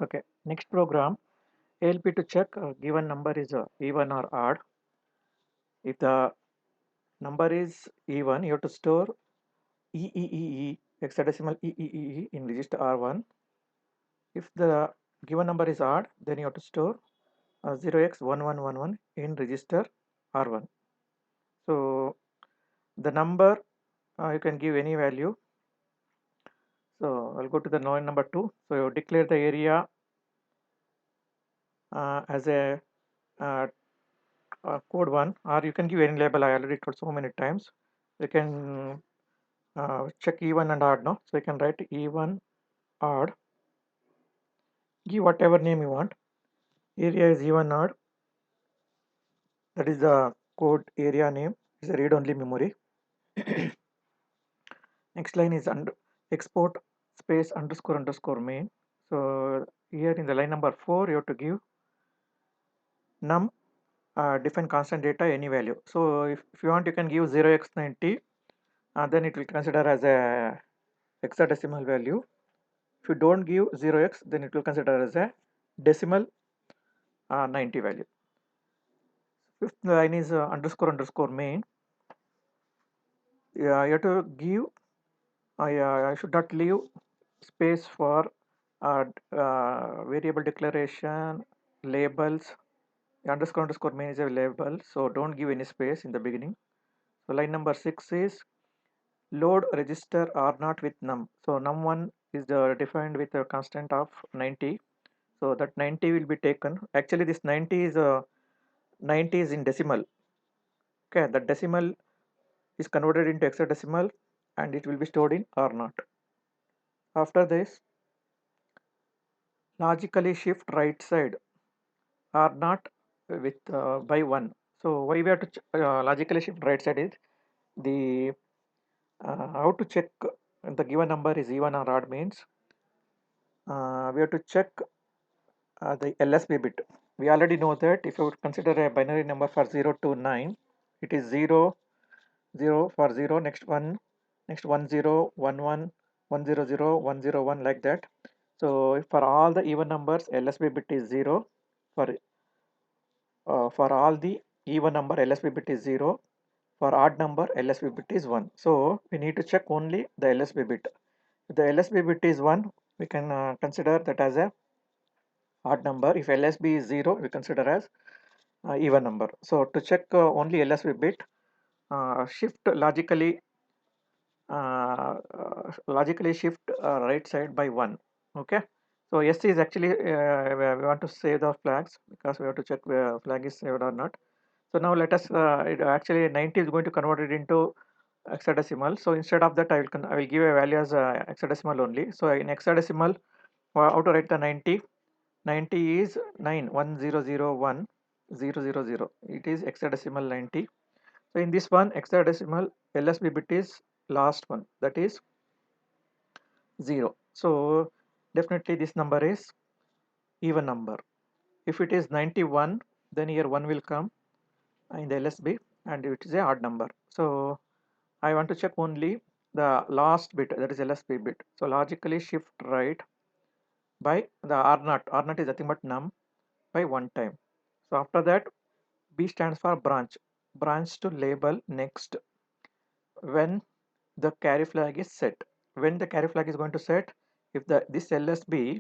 Okay, next program ALP to check given number is even or odd. If the number is even, you have to store EEEE hexadecimal EEEE in register R1. If the given number is odd, then you have to store 0x1111 in register R1. So the number you can give any value. So I'll go to the line number 2. So you declare the area as a uh, code 1, or you can give any label. I already told so many times. You can check even and odd, no? So you can write even, odd, give whatever name you want. Area is even, odd. That is the code area name. It's a read-only memory. Next line is export space underscore underscore main. So here in the line number 4, you have to give num define constant data any value. So if you want, you can give 0x90, then it will consider as a hexadecimal value. If you don't give 0x, then it will consider as a decimal 90 value. Fifth line is underscore underscore main. You have to give, I should not leave space for variable declaration, labels. Underscore underscore main is a label, so don't give any space in the beginning. So line number 6 is load register R0 with num. So num1 is defined with a constant of 90. So that 90 will be taken. Actually, this 90 is in decimal. Okay, the decimal is converted into hexadecimal and it will be stored in R0. After this, logically shift right side R0 with by 1. So why we have to logically shift right side is the how to check the given number is even or odd means we have to check the LSB bit. We already know that if you consider a binary number for 0 to 9, it is 0, 0 for 0, next 1, next 1 0, 1 1, 1 0 0, 1 0 1 like that. So for all the even numbers, LSB bit is 0. For all the even number, LSB bit is 0. For odd number, LSB bit is 1. So we need to check only the LSB bit. If the LSB bit is 1, we can consider that as a odd number. If LSB is 0, we consider as even number. So to check only LSB bit, shift logically shift right side by 1. Okay. So S is actually we want to save the flags because we have to check where flag is saved or not. So now let us actually 90 is going to convert it into hexadecimal. So instead of that, I will give a value as hexadecimal only. So in hexadecimal, how to write the 90? 90 is 9 1 0 0 1 0 0 0. It is hexadecimal 90. So in this one hexadecimal LSB bit is last one, that is 0. So definitely this number is even number. If it is 91, then here 1 will come in the LSB and it is a odd number. So I want to check only the last bit, that is LSB bit. So logically shift right by the R0. R0 is nothing but num by 1 time. So after that, B stands for branch. Branch to label next when the carry flag is set. When the carry flag is going to set, if this LSB,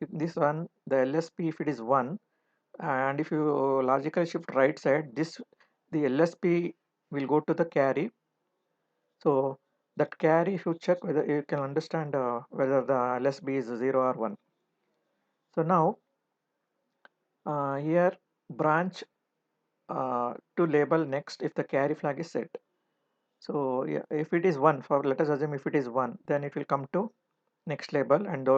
if this one, the LSB, if it is 1, and if you logically shift right side, the LSB will go to the carry. So that carry, if you check whether you can understand whether the LSB is 0 or 1. So now here branch to label next if the carry flag is set. So yeah, if it is 1, for let us assume if it is 1, then it will come to next label, and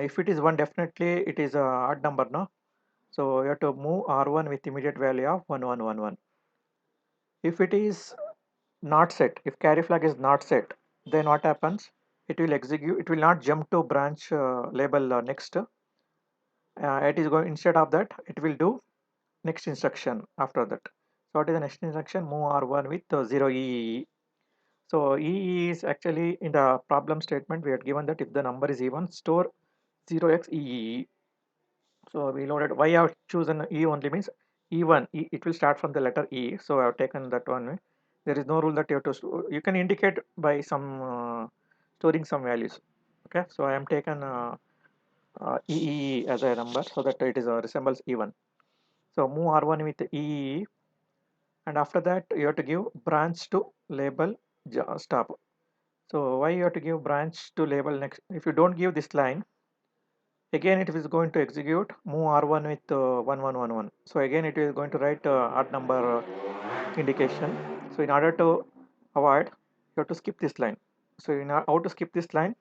if it is 1, definitely it is a odd number, no? So you have to move R1 with immediate value of 1 1 1 1. If it is not set, if carry flag is not set, then what happens? It will execute, it will not jump to branch label next. It is going, instead of that, it will do next instruction after that. So what is the next instruction? Move R1 with 0 EE. So EE is actually in the problem statement we had given that if the number is even, store 0x EE. So we loaded. Why I have chosen E only means E1. It will start from the letter E. So I have taken that one. There is no rule that you have to. You can indicate by some storing some values. Okay. So I am taken EE as a number so that it is resembles E1. So move R1 with EE, and after that you have to give branch to label stop. So why you have to give branch to label next? If you don't give this line, again it is going to execute move R1 with 1111. So again it is going to write odd number indication. So in order to avoid, you have to skip this line. So in how to skip this line?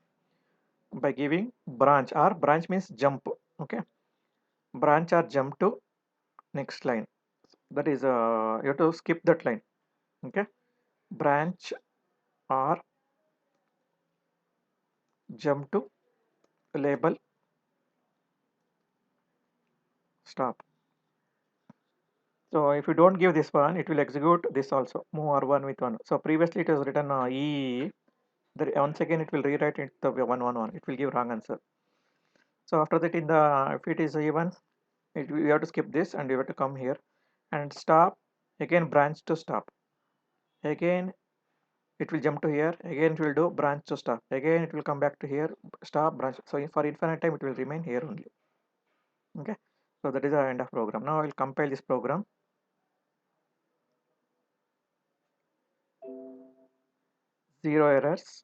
By giving branch, or branch means jump. Okay, branch or jump to next line. That is you have to skip that line. Okay, branch or jump to label stop. So if you don't give this one, it will execute this also, move R1 with 1. So previously it was written E. Once again it will rewrite it the 111. It will give wrong answer. So after that, in the if it is even, we have to skip this and we have to come here and stop. Again branch to stop. Again it will jump to here. Again it will do branch to stop. Again it will come back to here, stop, branch. So for infinite time it will remain here only. Okay. So that is the end of program. Now I will compile this program. Zero errors.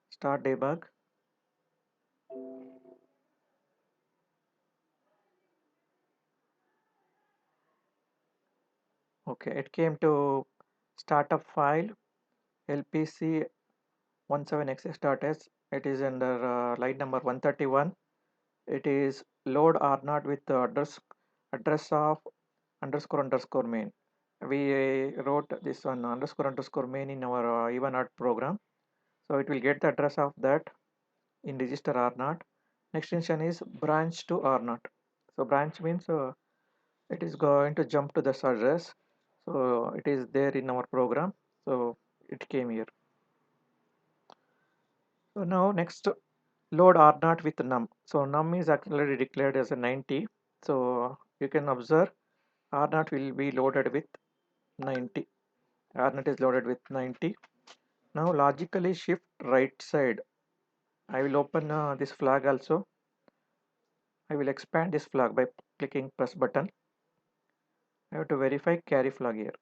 Start debug. Okay, it came to startup file LPC 17xx.h. It is under line number 131. It is load R0 with the address of underscore underscore main. We wrote this one underscore underscore main in our even art program. So it will get the address of that in register R0. Extension is branch to R0. So branch means it is going to jump to this address. So it is there in our program. So it came here. So now next load R0 with num. So num is actually declared as a 90. So you can observe R0 will be loaded with 90. R0 is loaded with 90. Now logically shift right side. I will open this flag also. I will expand this flag by clicking press button. I have to verify carry flag here.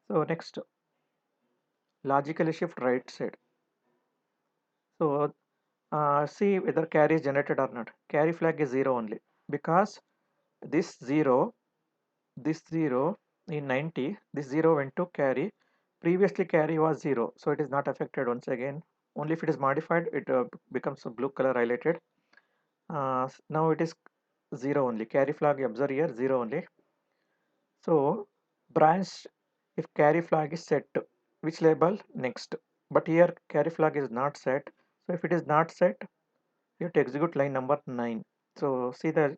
So next logically shift right side. So see whether carry is generated or not. Carry flag is 0 only because this 0 in 90, this 0 went to carry. Previously carry was 0, so it is not affected once again. Only if it is modified, it becomes a blue color highlighted. Now it is 0 only. Carry flag, observe here, 0 only. So branch, if carry flag is set, which label next? But here carry flag is not set. So if it is not set, you have to execute line number 9. So see the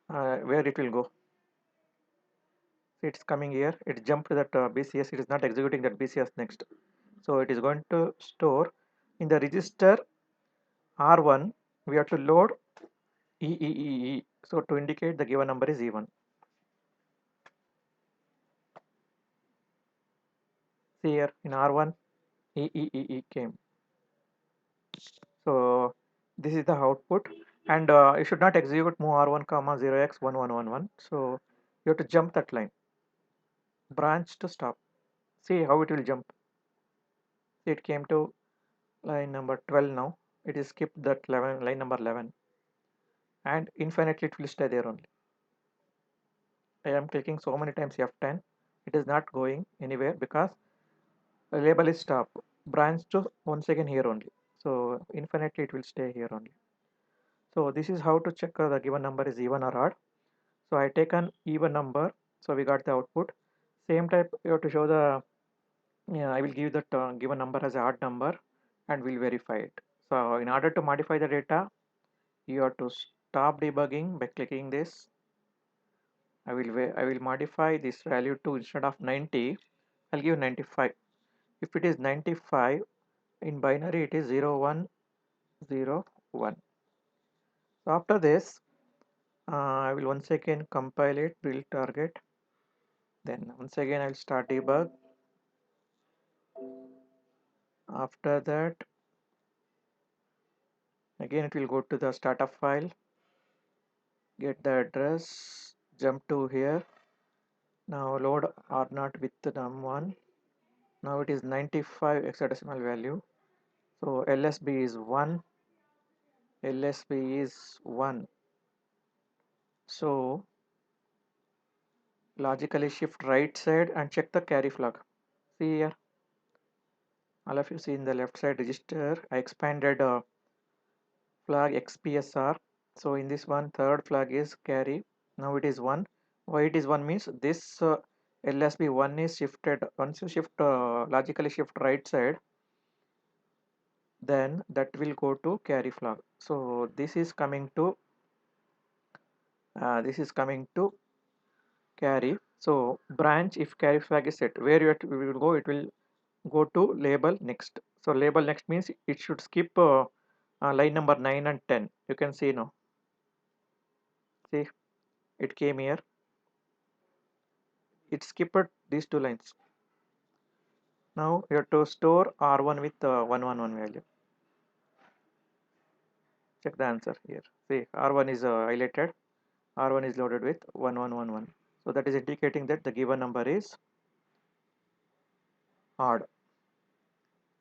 where it will go. It's coming here. It jumped to that BCS. It is not executing that BCS next. So it is going to store in the register R1. We have to load EEEE. So to indicate the given number is E1. See here in R1 EEEE came. So this is the output, and you should not execute move R1 comma 0x1111. So you have to jump that line. Branch to stop. See how it will jump. See, it came to line number 12 now. It is skipped that 11 line number 11, and infinitely it will stay there only. I am clicking so many times F10. It is not going anywhere because the label is stop. Branch to once again here only. So infinitely it will stay here only. So this is how to check the given number is even or odd. So I take an even number. So we got the output. Same type you have to show the. Yeah, I will give that given number as a odd number, and we'll verify it. So in order to modify the data, you have to stop debugging by clicking this. I will modify this value to, instead of 90, I'll give 95. If it is 95, in binary it is 01 0 1. So after this I will once again compile it, build target, then once again I'll start debug. After that again it will go to the startup file, get the address, jump to here. Now load R0 with the num1. Now it is 95 hexadecimal value. So LSB is 1. LSB is 1. So logically shift right side and check the carry flag. See here, all of you see in the left side register, I expanded flag XPSR. So in this one, third flag is carry. Now it is 1. Why it is 1 means this LSB1 is shifted. Once you shift logically shift right side, then that will go to carry flag. So this is coming to carry. So branch, if carry flag is set, where we will go, it will go to label next. So label next means it should skip line number 9 and 10. You can see now. See, it came here. It skipped these two lines. Now you have to store R1 with 111 value. Check the answer here. See, R1 is highlighted. R1 is loaded with 1111. So that is indicating that the given number is odd.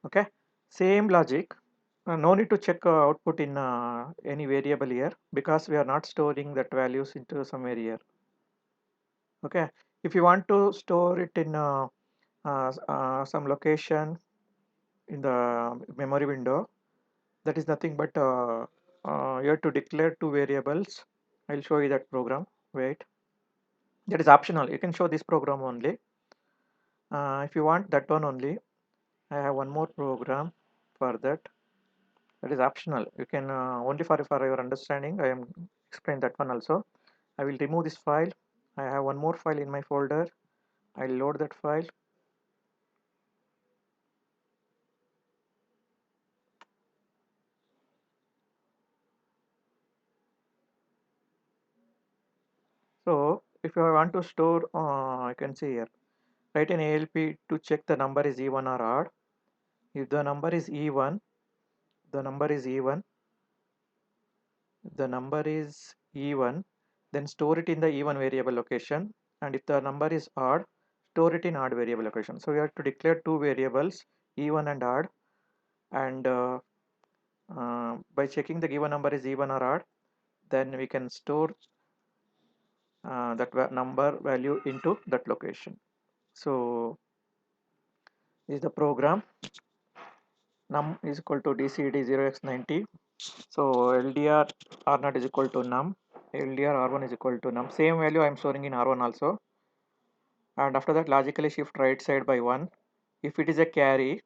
Okay. Same logic. No need to check output in any variable here because we are not storing that values into somewhere here. Okay. If you want to store it in some location in the memory window, that is nothing but you have to declare two variables. I'll show you that program. Wait, that is optional. You can show this program only. If you want that one only, I have one more program for that. That is optional. You can only for your understanding. I am explain that one also. I will remove this file. I have one more file in my folder. I'll load that file. So if you want to store, I can see here. Write an ALP to check the number is even or odd. If the number is even, the number is even, the number is even, then store it in the even variable location. And if the number is odd, store it in odd variable location. So we have to declare two variables, even and odd. And by checking the given number is even or odd, then we can store that number value into that location. So this is the program. Num is equal to DCD 0x90. So LDR R0 is equal to num. LDR R1 is equal to num. Same value I am storing in R1 also. And after that logically shift right side by 1. If it is a carry,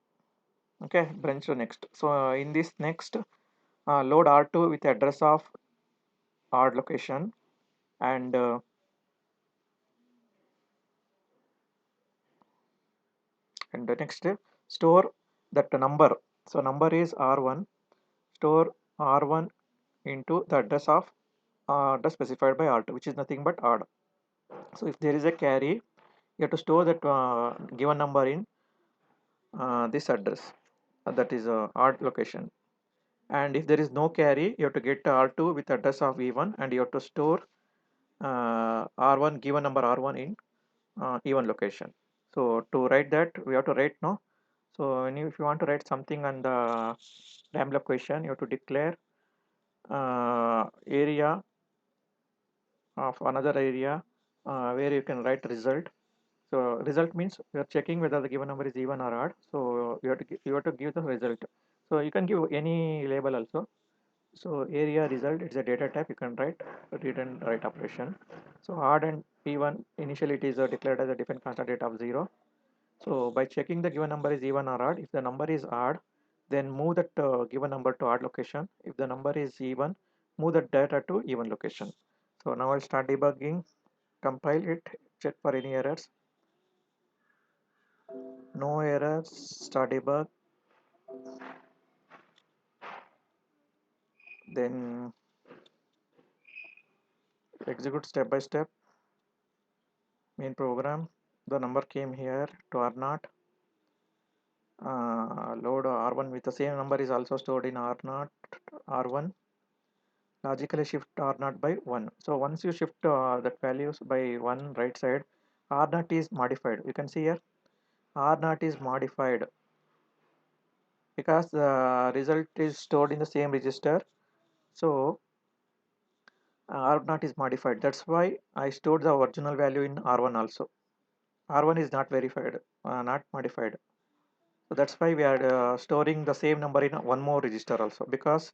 okay, branch to next. So in this next, load R2 with address of odd location, and the next store that number. So number is R1. Store R1 into the address of address specified by R2, which is nothing but odd. So if there is a carry, you have to store that given number in this address, that is odd location. And if there is no carry, you have to get R2 with address of E1, and you have to store R1 given number R1 in even location. So to write that, we have to write no. So if you want to write something on the RAM location, you have to declare area of another area where you can write result. So result means we are checking whether the given number is even or odd. So you have to give the result. So you can give any label also. So area result, it's a data type. You can write read and write operation. So odd and even initially it is declared as a defined constant data of 0. So by checking the given number is even or odd, if the number is odd, then move that given number to odd location. If the number is even, move that data to even location. So now I'll start debugging, compile it, check for any errors. No errors, start debug. then execute step by step main program. The number came here to R0. Load R1 with the same number is also stored in R0, R1. Logically shift R0 by 1. So once you shift that values by 1 right side, R0 is modified. You can see here R0 is modified because the result is stored in the same register. So R0 is modified. That's why I stored the original value in R1 also. R1 is not verified, not modified. So that's why we are storing the same number in one more register also, because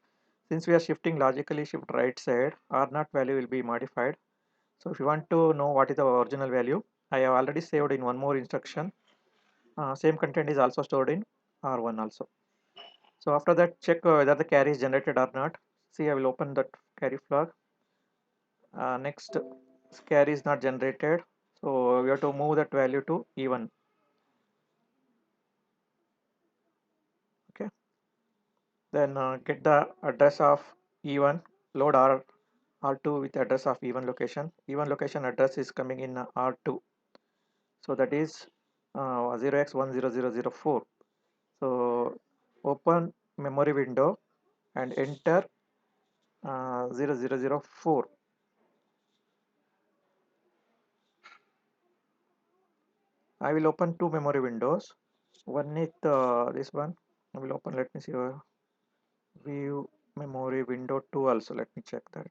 since we are shifting logically shift right side, R0 value will be modified. So if you want to know what is the original value, I have already saved in one more instruction. Same content is also stored in R1 also. So after that, check whether the carry is generated or not. See, I will open that carry flag. Next, carry is not generated. So we have to move that value to even. Okay. Then get the address of even. Load R2 with address of even location. Even location address is coming in R2. So that is 0x10004. So open memory window and enter 0004. I will open two memory windows. One is this one. I will open, let me see, view memory window 2 also. Let me check that.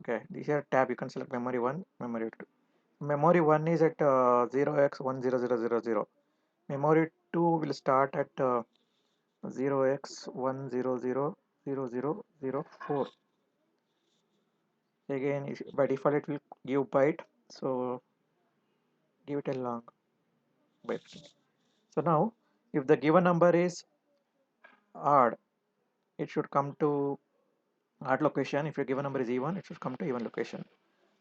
Okay, these are tab. You can select memory 1, memory 2. Memory 1 is at 0x10000. Memory 2 will start at 0x1000004. Again, by default it will give byte, so give it a long byte. So now if the given number is odd, it should come to odd location. If your given number is even, it should come to even location.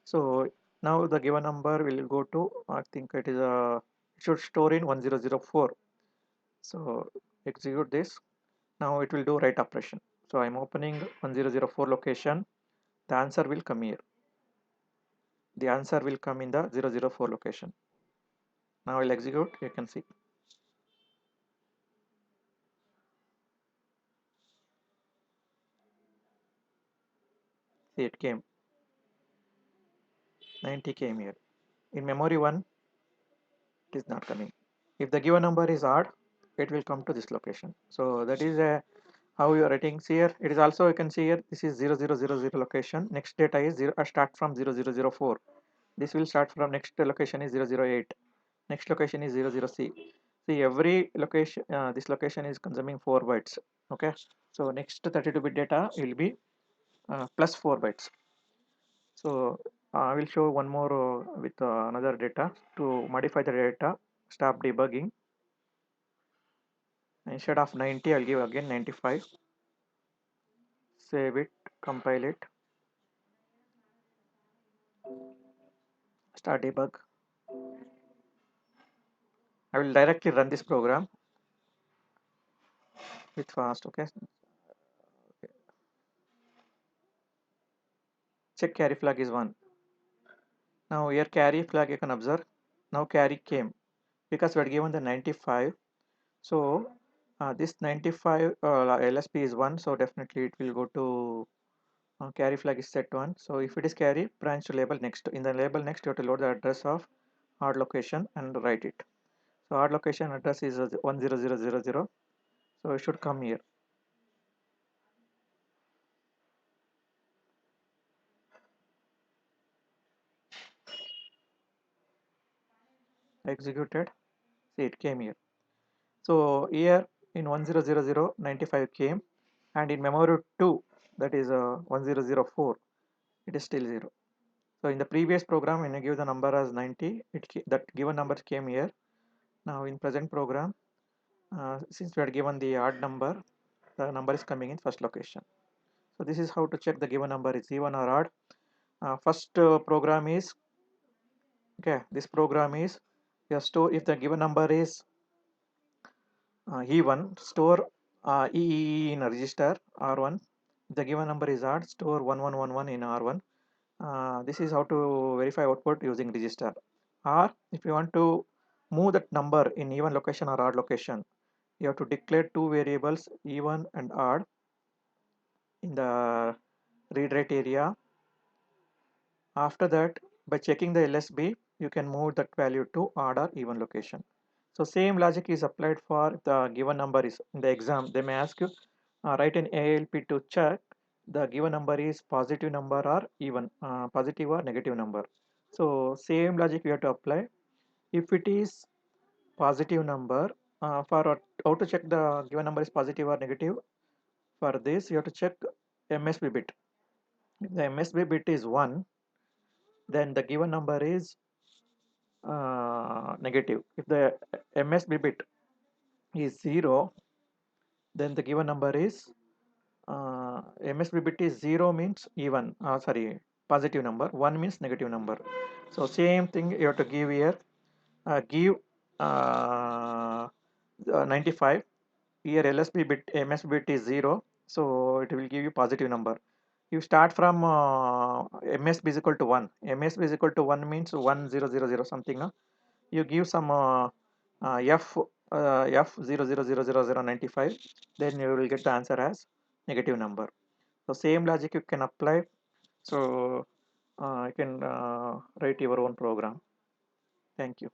So now the given number will go to, I think it is it should store in 1004. So execute this. Now it will do write operation. So I'm opening 1004 location. The answer will come here. The answer will come in the 004 location. Now I'll execute. You can see. See, it came. 90 came here. In memory 1, it is not coming. If the given number is odd, it will come to this location. So that is how you are writing. See here, it is also, you can see here, this is 0000 location. Next data is start from 0004. This will start from next location is 008. Next location is 00C. See, every location, this location is consuming 4 bytes. Okay, so next 32-bit data will be plus 4 bytes. So I will show one more with another data to modify the data. Stop debugging. Instead of 90, I'll give again 95. Save it, compile it, start debug. I will directly run this program with fast. Okay. Check carry flag is 1. Now here carry flag you can observe. Now carry came because we had given the 95. So this 95 LSP is 1. So definitely it will go to carry flag is set 1. So if it is carry, branch to label next. In the label next, you have to load the address of odd location and write it. So odd location address is 10000. So it should come here. Executed. See, it came here. So here in 1000 95 came, and in memory 2, that is 1004, it is still 0. So in the previous program, when you give the number as 90, that given number came here. Now in present program, since we had given the odd number, the number is coming in first location. So this is how to check the given number is even or odd. First program is, okay, this program is, your store, if the given number is even, store EE in a register R1. If the given number is odd, store 1111 in R1. This is how to verify output using register. Or if you want to move that number in even location or odd location, you have to declare two variables even and odd in the read write area. After that, by checking the LSB, you can move that value to odd or even location. So same logic is applied for the given number is in the exam. They may ask you write an ALP to check the given number is positive number or even positive or negative number. So same logic we have to apply. If it is positive number, for how to check the given number is positive or negative, for this you have to check MSB bit. If the MSB bit is 1, then the given number is negative. If the MSB bit is 0, then the given number is MSB bit is 0 means even, sorry, positive number, 1 means negative number. So same thing you have to give here. Give uh, 95. Here LSB bit, MSB bit is 0, so it will give you positive number. You start from MSB is equal to 1. MSB is equal to 1 means 1000 something. No? You give some F 0000095, then you will get the answer as negative number. So same logic you can apply. So you can write your own program. Thank you.